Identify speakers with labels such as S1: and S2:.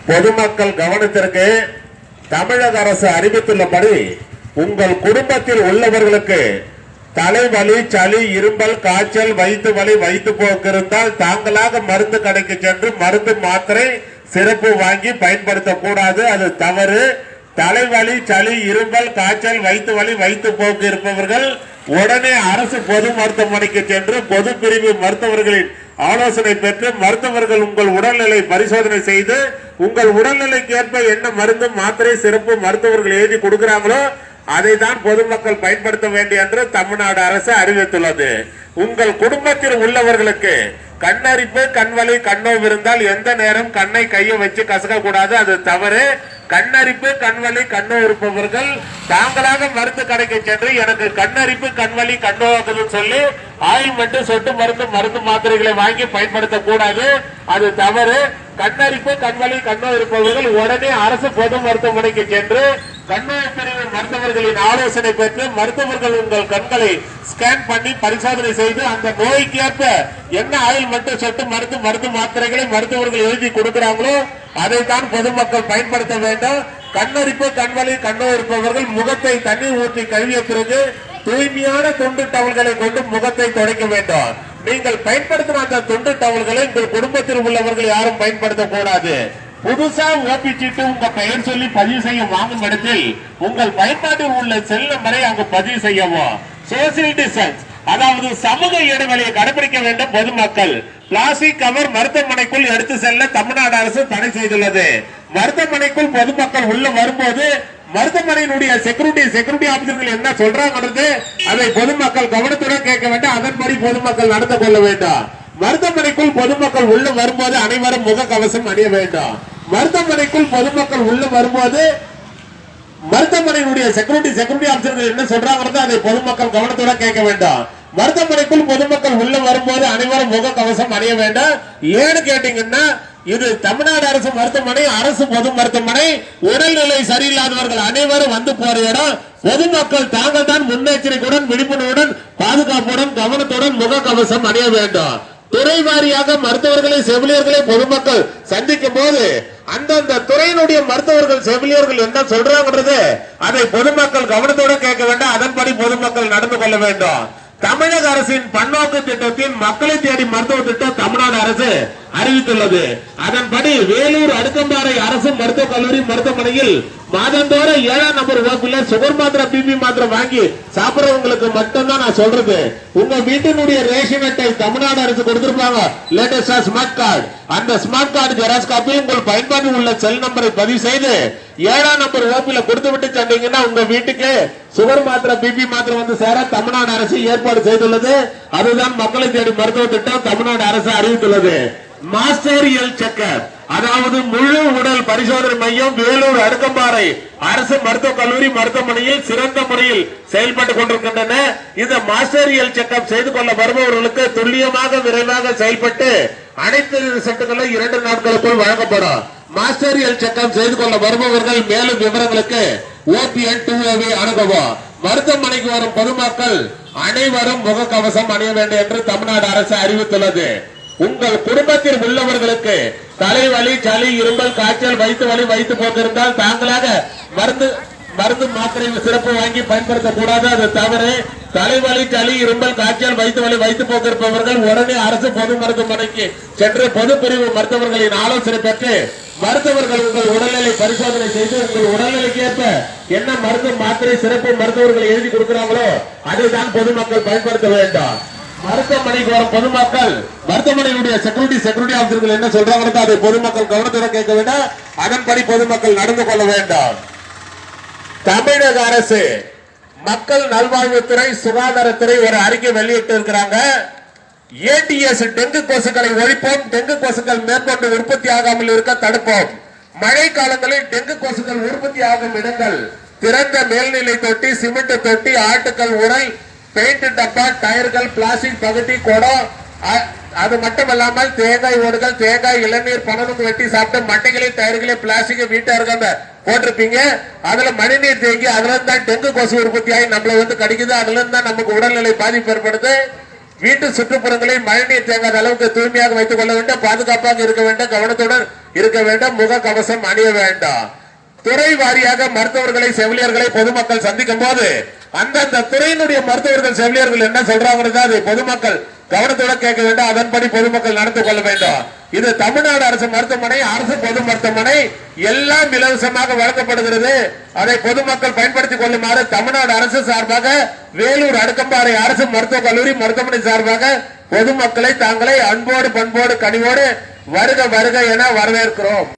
S1: பொதுமக்கள் கவனத்திற்கு தமிழக அரசு அறிவித்துள்ளபடி உங்கள் குடும்பத்தில் உள்ளவர்களுக்கு தலைவலி, சளி, இரும்பல், காய்ச்சல், வயிற்று வலி, வயிற்று போக்கு இருந்தால் தாங்களாக மருந்து கடைக்கு சென்று மருந்து மாத்திரை சிறப்பு வாங்கி பயன்படுத்தக்கூடாது. அது தவறு. தலைவலி, சளி, இரும்பல், காய்ச்சல், வயிற்று வலி, வயிற்று போக்கு இருப்பவர்கள் உடனே அரசு பொது மருத்துவமனைக்கு சென்று பொது பிரிவு மருத்துவர்களின் ஆலோசனை பெற்று மருத்துவர்கள் உங்கள் உடல்நிலை பரிசோதனை செய்து உங்கள் உடல்நிலைக்கு ஏற்ப என்ன மருந்து மாத்திரை சிறப்பு மருத்துவர்கள் எழுதி கொடுக்கிறாங்களோ அதை தான் பொதுமக்கள் பயன்படுத்த வேண்டும் என்று தமிழ்நாடு அரசு அறிவித்துள்ளது. உங்கள் குடும்பத்தில் உள்ளவர்களுக்கு கண்ணரிப்பு, கண்வலி, கண்ணோவு இருந்தால் எந்த நேரம் கண்ணை கையை வச்சு கசக்க கூடாது. அது தவறு. கண்ணரிப்பு, கண்வலி, கண்ணோவு இருப்பவர்கள் தாங்களாக மருந்து கடைக்கு சென்று எனக்கு கண்ணரிப்பு, கண்வலி, கண்ணோவுன்னு சொல்லி ஆயில்மெண்ட், சொட்டு மருந்து மாத்திரைகளை வாங்கி பயன்படுத்த கூடாது. அது தவறு. கண்ணரிப்பு, கண்வலி, கண்ணோவு இருப்பவர்கள் உடனே அரசு பொது மருத்துவமனைக்கு சென்று கண்ணோய் பிரிவு மருத்துவர்களின் ஆலோசனை பெற்று மருத்துவர்கள் உங்கள் கண்களை ஸ்கேன் பண்ணி பரிசோதனை செய்து அந்த நோய்க்கு ஏற்ப என்ன ஆயில்மெண்ட், சொட்டு மருந்து மாத்திரைகளை மருத்துவர்கள் எழுதி கொடுக்கிறாங்களோ அதை தான் பொதுமக்கள் பயன்படுத்த வேண்டும். கண்ணரிப்பு, கண்வலி, கண்ணோய் இருப்பவர்கள் முகத்தை தண்ணீர் ஊற்றி கழுவிய பிறகு தூய்மையான துண்டு டவல்களை கொண்டு முகத்தை துடைக்க வேண்டும். நீங்கள் பயன்படுத்தின அந்த துண்டு டவல்களை உங்கள் குடும்பத்தில் உள்ளவர்கள் யாரும் பயன்படுத்த கூடாது. புதுசா ஓபி சீட்டு உங்க பெயர் சொல்லி பதிவு செய்ய வாங்கும் இடத்தில் உங்கள் பயன்பாட்டில் உள்ள செல் நம்பரை அங்கு பதிவு செய்யவும். சோசியல் டிஸ்டன்ஸ், அதாவது சமூக இடைவெளியை கடைபிடிக்க வேண்டும். பொதுமக்கள் பிளாஸ்டிக் கவர் மருத்துவமனைக்குள் எடுத்து செல்ல தமிழ்நாடு அரசு தடை செய்துள்ளது. மருத்துவமனைக்குள் பொதுமக்கள் உள்ள வரும்போது மருத்துவமனையினுடைய செக்யூரிட்டி ஆபீசர்கள் என்ன சொல்றாங்கிறது அதை பொதுமக்கள் கவனத்துடன் கேட்க வேண்டும். அதன்படி பொதுமக்கள் நடந்து கொள்ள வேண்டும். மருத்துவமனைக்குள் பொதுமக்கள் உள்ள வரும்போது அனைவரும் முக கவசம் அணிய வேண்டும். மருத்துவமனைக்குள் பொதுமக்கள் உள்ள வரும்போது மருத்துவமனையினுடைய செக்யூரிட்டி ஆபீசர்கள் என்ன சொல்றாங்கிறது அதை பொதுமக்கள் கவனத்துடன் கேட்க வேண்டும். மருத்துவமனைக்குள் பொதுமக்கள் உள்ள வரும்போது அனைவரும் முக கவசம் அணிய வேண்டும். ஏன்னு கேட்டீங்கன்னா இது தமிழ்நாடு அரசு மருத்துவமனை, அரசு பொது மருத்துவமனை. உடல்நிலை சரியில்லாதவர்கள் அனைவரும் வந்து போற இடம். பொதுமக்கள் தாங்கள் தான் முன்னெச்சரிக்கையுடன், விழிப்புணர்வுடன், பாதுகாப்புடன், கவனத்துடன் முக கவசம் அணிய வேண்டும். துறை வாரியாக மருத்துவர்களை, செவிலியர்களை பொதுமக்கள் சந்திக்கும் போது அந்தந்த துறையினுடைய மருத்துவர்கள், செவிலியர்கள் என்ன சொல்றாங்கிறது அதை பொதுமக்கள் கவனத்தோட கேட்க வேண்டும். அதன்படி பொதுமக்கள் நடந்து கொள்ள வேண்டும். தமிழக அரசின் பன்னோக்கு திட்டத்தின் மக்களை தேடி மருத்துவ திட்டம் தமிழ்நாடு அரசு அறிவித்துள்ளது. அதன்படி வேலூர் அடுக்கம்பாறை அரசு மருத்துவக் கல்லூரி மருத்துவமனையில் மாதந்தோறும் 7ஆம் நம்பர் வகுப்புல சுகர் மாத்திரை, பிபி மாத்திரை வாங்கி சாப்பிடுறவங்களுக்கு மட்டும்தான் நான் சொல்றது. உங்க வீட்டினுடைய ரேஷன் அட்டை தமிழ்நாடு அரசு கொடுத்திருப்பாங்க, லேட்டஸ்டா ஸ்மார்ட் கார்டு. அந்த ஸ்மார்ட் கார்டு ஜெராக்ஸ் காப்பி உங்கள் பயன்பாட்டில் உள்ள செல் நம்பரை பதிவு செய்து 7ஆம் நம்பர் வகுப்புல கொடுத்து விட்டு சென்றீங்கன்னா உங்க வீட்டுக்கு சுகர் மாத்திரை, பிபி மாத்திரை வந்து சேர தமிழ்நாடு அரசு ஏற்பாடு செய்துள்ளது. அதுதான் மக்களை தேடி மருத்துவ திட்டம் தமிழ்நாடு அரசு அறிவித்துள்ளது. மாஸ்டர் ஹெல்த் செக்கப், அதாவது முழு உடல் பரிசோதனை மையம் வேலூர் அடுக்கம்பாறை அரசு மருத்துவக் கல்லூரி மருத்துவமனையில் சிறந்த முறையில் செயல்பட்டுக் கொண்டிருக்கின்றன. இந்த மாஸ்டர் ஹெல்த் செக்கப் செய்து கொள்ள வருபவர்களுக்கு துல்லியமாக, விரைவாக செயல்பட்டு அனைத்து ரிசல்ட்டுகளும் 2 நாட்களுக்குள் வழங்கப்படும். மாஸ்டர் ஹெல்த் செக்கப் செய்து கொள்ள வருபவர்கள் மேலும் விவரங்களுக்கு OPN 2A அணுகவும். மருத்துவமனைக்கு வரும் பொதுமக்கள் அனைவரும் முக கவசம் அணிய வேண்டும் என்று தமிழ்நாடு அரசு அறிவித்துள்ளது. உங்கள் குடும்பத்தில் உள்ளவர்களுக்கு தலைவலி, சளி, இரும்பல், காய்ச்சல், வயிற்று வலி, வயிற்று போக்கு இருந்தால் தாங்களாக மருந்து மாத்திரை சிறப்பு வாங்கி பயன்படுத்தக்கூடாது. அது தவறு. தலைவலி, சளி, இரும்பல், காய்ச்சல், வயிற்று வலி, வயிற்று போக்கு இருப்பவர்கள் உடனே அரசு பொது மருத்துவமனைக்கு சென்று பொது பிரிவு மருத்துவர்களின் ஆலோசனை பெற்று மருத்துவர்கள் உங்கள் உடல்நிலை பரிசோதனை செய்து உங்கள் உடல்நிலைக்கு ஏற்ப என்ன மருந்து மாத்திரை சிறப்பு மருத்துவர்கள் எழுதி கொடுக்கிறாங்களோ அதை தான் பொதுமக்கள் பயன்படுத்த வேண்டும். மருத்துவமனைக்கு வரும் பொதுமக்கள் மருத்துவமனையுடைய செக்யூரிட்டி ஆபீசர்கள் என்ன சொல்றாங்க அதை பொதுமக்கள் கவனத்துடன் கேட்க வேண்டும். அதன்படி பொதுமக்கள் நடந்து கொள்ள வேண்டும். தமிழக அரசு மக்கள் நல்வாழ்வுத்துறை, சுகாதாரத்துறை ஒரு அறிக்கை வெளியிட்டு இருக்கிறாங்க. ஏடிஎஸ் டெங்கு கொசுக்களை ஒழிப்போம், டெங்கு கொசுக்கள் மேற்கொண்டு உற்பத்தி ஆகாமல் இருக்க தடுப்போம். மழை காலங்களில் டெங்கு கொசுக்கள் உற்பத்தி ஆகும் இடங்கள் திறந்த மேல்நிலை தொட்டி, சிமெண்ட் தொட்டி, ஆட்டுக்கள் உரை, பெயிண்ட் டப்பா, டயர்கள், பிளாஸ்டிக் பகுதி, குடம், அது மட்டுமல்லாமல் தேங்காய் ஓடுகள், தேங்காய், இளநீர், பணமுக்கு வெட்டி சாப்பிட்டு மட்டைகளே, டயர்களே, பிளாஸ்டிக் வீட்டார்கள் போட்டிருப்பீங்க. அதுல மழைநீர் தேங்கி அதுல தான் டெங்கு கொசு உற்பத்தி ஆகி நம்மள வந்து கடிக்குது. அதுல இருந்து தான் நமக்கு உடல்நிலை பாதிப்பு ஏற்படுது. வீட்டு சுற்றுப்புறங்களை மழைநீர் தேங்காத அளவுக்கு தூய்மையாக வைத்துக் கொள்ள வேண்டும், பாதுகாப்பாக இருக்க வேண்டும், கவனத்துடன் இருக்க வேண்டும், முக கவசம் அணிய வேண்டாம். துறை வாரியாக மருத்துவர்களை செவிலியர்களை பொதுமக்கள் சந்திக்கும் போது அந்தந்த துறையினுடைய மருத்துவர்கள் செவிலியர்கள் என்ன சொல்றாங்க அதை பொதுமக்கள் கவனத்துடன் கேட்க வேண்டும், அதன்படி பொதுமக்கள் நடந்து கொள்ள வேண்டும். இது தமிழ்நாடு அரசு மருத்துவமனை, அரசு பொது மருத்துவமனை எல்லாம் இலவசமாக வழங்கப்படுகிறது. அதை பொதுமக்கள் பயன்படுத்திக் கொள்ளுமாறு தமிழ்நாடு அரசு சார்பாக வேலூர் அடுக்கம்பாறை அரசு மருத்துவக் கல்லூரி மருத்துவமனை சார்பாக பொதுமக்களை தாங்களை அன்போடு பண்போடு கனிவோடு வருக வருக என வரவேற்கிறோம்.